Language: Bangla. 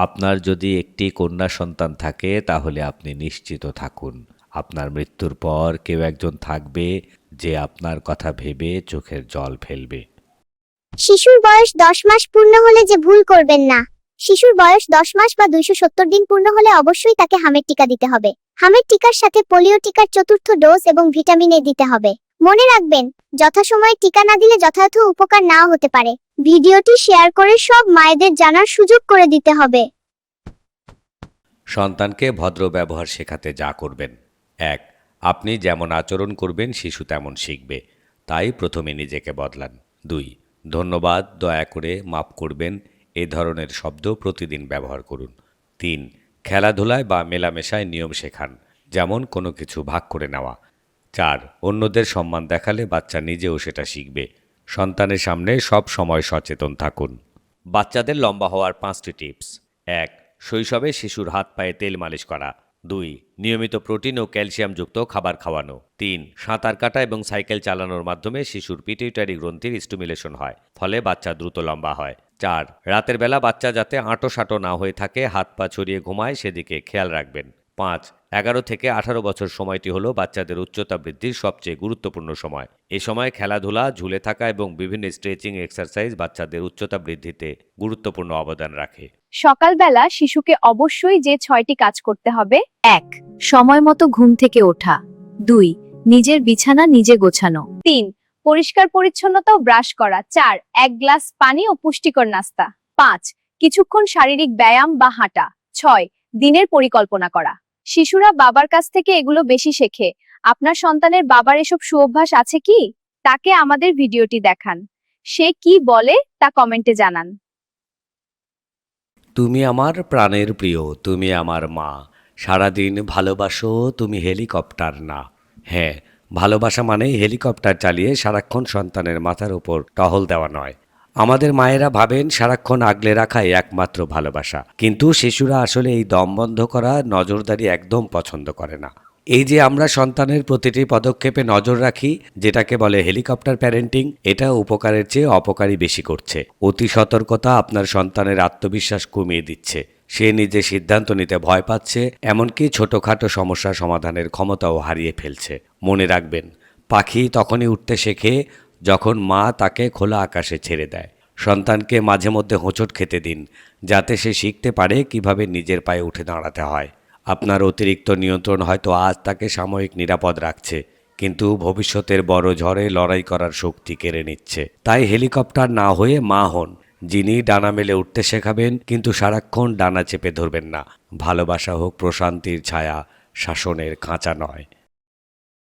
আপনার যদি একটি কন্যা সন্তান থাকে তাহলে আপনি নিশ্চিত থাকুন, আপনার মৃত্যুর পর কেউ একজন থাকবে যে আপনার কথা ভেবে চোখের জল ফেলবে। শিশুর বয়স 10 মাস পূর্ণ হলে যে ভুল করবেন না। শিশুর বয়স 10 মাস বা 270 দিন পূর্ণ হলে অবশ্যই তাকে হামের টিকা দিতে হবে। হামের টিকার সাথে পোলিও টিকার 4র্থ ডোজ এবং ভিটামিন এ দিতে হবে। মনে রাখবেন, যথাসময়ে টিকা না দিলে যথাযথ উপকার নাও হতে পারে। ভিডিওটি শেয়ার করে সব মায়েদের জানার সুযোগ করে দিতে হবে। সন্তানকে ভদ্র ব্যবহার শেখাতে যা করবেন: 1. আপনি যেমন আচরণ করবেন শিশু তেমন শিখবে, তাই প্রথমে নিজেকে বদলান। 2. ধন্যবাদ, দয়া করে, মাফ করবেন এ ধরনের শব্দ প্রতিদিন ব্যবহার করুন। 3. খেলাধুলায় বা মেলামেশায় নিয়ম শেখান, যেমন কোনো কিছু ভাগ করে নেওয়া। 4. অন্যদের সম্মান দেখালে বাচ্চা নিজেও সেটা শিখবে। সন্তানের সামনে সব সময় সচেতন থাকুন। বাচ্চাদের লম্বা হওয়ার 5টি টিপস: 1. শৈশবে শিশুর হাত পায়ে তেল মালিশ করা। 2. নিয়মিত প্রোটিন ও ক্যালসিয়ামযুক্ত খাবার খাওয়ানো। 3. সাঁতার কাটা এবং সাইকেল চালানোর মাধ্যমে শিশুর পিটুইটারি গ্রন্থির স্টিমুলেশন হয়, ফলে বাচ্চা দ্রুত লম্বা হয়। 4. রাতের বেলা বাচ্চা যাতে আঁটো না হয়ে থাকে, হাত পা ছড়িয়ে ঘুমায় সেদিকে খেয়াল রাখবেন। 5. 11 থেকে 18 বছর সময়টি হলো বাচ্চাদের উচ্চতা বৃদ্ধির সবচেয়ে গুরুত্বপূর্ণ সময়। এ সময় খেলাধুলা, ঝুলে থাকা এবং বিভিন্ন স্ট্রেচিং এক্সারসাইজ বাচ্চাদের উচ্চতা বৃদ্ধিতে গুরুত্বপূর্ণ অবদান রাখে। সকালবেলা শিশুকে অবশ্যই যে 6টি কাজ করতে হবে: 1. সময় মতো ঘুম থেকে ওঠা। 2. নিজের বিছানা নিজে গোছানো। 3. পরিষ্কার পরিচ্ছন্নতা ও ব্রাশ করা। 4. 1 গ্লাস পানি ও পুষ্টিকর নাস্তা। 5. কিছুক্ষণ শারীরিক ব্যায়াম বা হাঁটা। 6. দিনের পরিকল্পনা করা। শিশুরা বাবার কাছ থেকে এগুলো বেশি শেখে। আপনার সন্তানের বাবার এসব সুঅভ্যাস আছে কি? তাকে আমাদের ভিডিওটি দেখান। সে কি বলে তা কমেন্টে জানান। তুমি আমার প্রাণের প্রিয়, তুমি আমার মা, সারাদিন ভালোবাসো, তুমি হেলিকপ্টার না। হ্যাঁ, ভালোবাসা মানেই হেলিকপ্টার চালিয়ে সারাক্ষণ সন্তানের মাথার উপর টহল দেওয়া নয়। আমাদের মায়েরা ভাবেন সারাক্ষণ আগলে রাখাই একমাত্র ভালোবাসা, কিন্তু শিশুরা আসলে এই দম বন্ধ করা নজরদারি একদম পছন্দ করে না। এই যে আমরা সন্তানের প্রতিটি পদক্ষেপে নজর রাখি, যেটাকে বলে হেলিকপ্টার প্যারেন্টিং, এটা উপকারের চেয়ে অপকারী বেশি করছে। অতি সতর্কতা আপনার সন্তানের আত্মবিশ্বাস কমিয়ে দিচ্ছে, সে নিজে সিদ্ধান্ত নিতে ভয় পাচ্ছে, এমনকি ছোটখাটো সমস্যা সমাধানের ক্ষমতাও হারিয়ে ফেলছে। মনে রাখবেন, পাখি তখনই উঠতে শেখে যখন মা তাকে খোলা আকাশে ছেড়ে দেয়। সন্তানকে মাঝে মধ্যে হোঁচট খেতে দিন, যাতে সে শিখতে পারে কিভাবে নিজের পায়ে উঠে দাঁড়াতে হয়। আপনার অতিরিক্ত নিয়ন্ত্রণ হয়তো আজ তাকে সাময়িক নিরাপদ রাখছে, কিন্তু ভবিষ্যতের বড় ঝড়ে লড়াই করার শক্তি কেড়ে নিচ্ছে। তাই হেলিকপ্টার না হয়ে মা হন, যিনি ডানা মেলে উঠতে শেখাবেন, কিন্তু সারাক্ষণ ডানা চেপে ধরবেন না। ভালোবাসা হোক প্রশান্তির ছায়া, শাসনের খাঁচা নয়।